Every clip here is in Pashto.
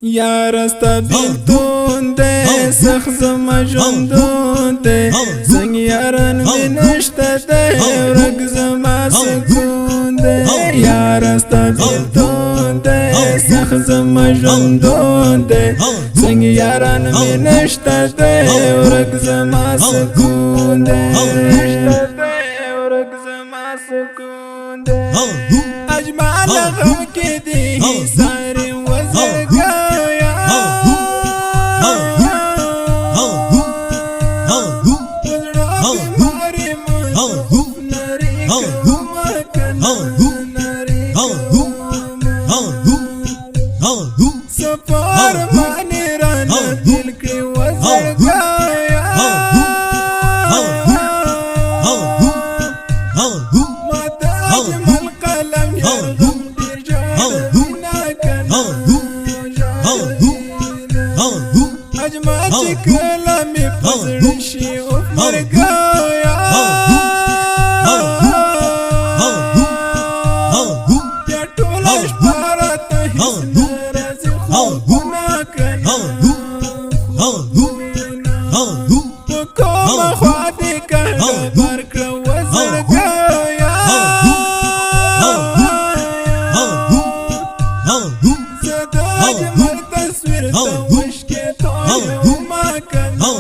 یار ستا بیلتون دے سخت زما ژوندون دے زنګ یاران می نشته دے ورک زما سکون دے یار ستا بیلتون دے سخت زما ژوندون دے زنګ یاران می نشته دے ورک زما سکون دے ورک زما سکون دے اجمال غم کې دی ساري وزرګا سفر مانی رانا دل کی وزر گایا ماتا اجمل قلم یرغم دیر جانا کنا اجمل چی کلمی پسرشی افمر گایا یا طولش پارت حسن کوم خواتی کنه برکر وزر گایا زد اجمل تصویر توش که توی ما کنه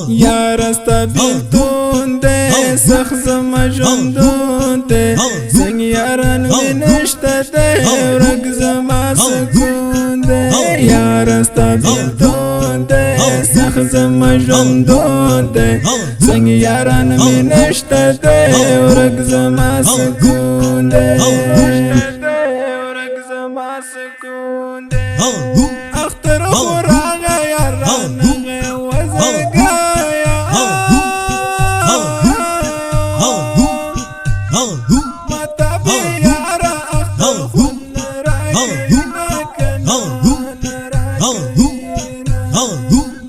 یار ستا بیلتون دے سخت زما ژوندون دے زنګ یاران می نشته دے ورک زما سکون دے یار ستا بیلتون دے سخت زما ژوندون دے زنګ یاران می نشته دے ورک زما سکون دے ورک زما سکون دے اختر خوراغ یاران وزر گایا ماتا بیارا اختر خون رائینا کنا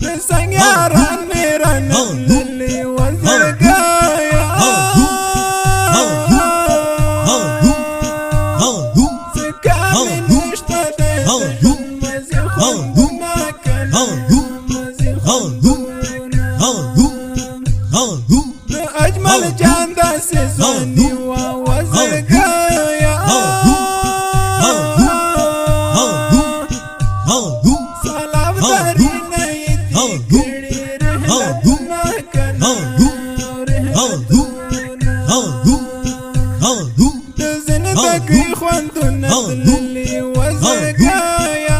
بسنگ یاران میرا نلی وزر گایا سکامی نشتا دے مزی خوندنا کنا اجمل جان دا سے زنی و وزر گایا سلام داری نئی دی گڑی رحلتنا کنا دزن دکی خوندنا دلی وزر گایا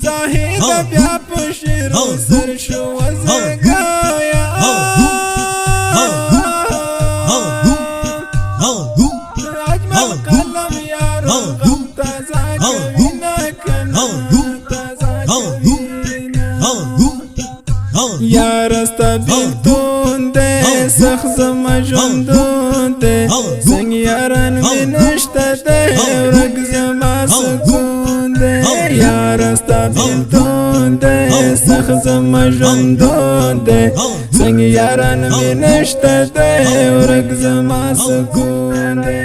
زاهد بیا پشیر سر شو وزر گایا اجمل قلم یارو غم تازا کبینا کنا یار ستا بیلتون دے سخت زما ژوندون دے زنګ یاران می نشته دے ورک زما سکون دے یار ستا بیلتون دے سخت زما ژوندون دے زنګ یاران می نشته دے ورک زما سکون دے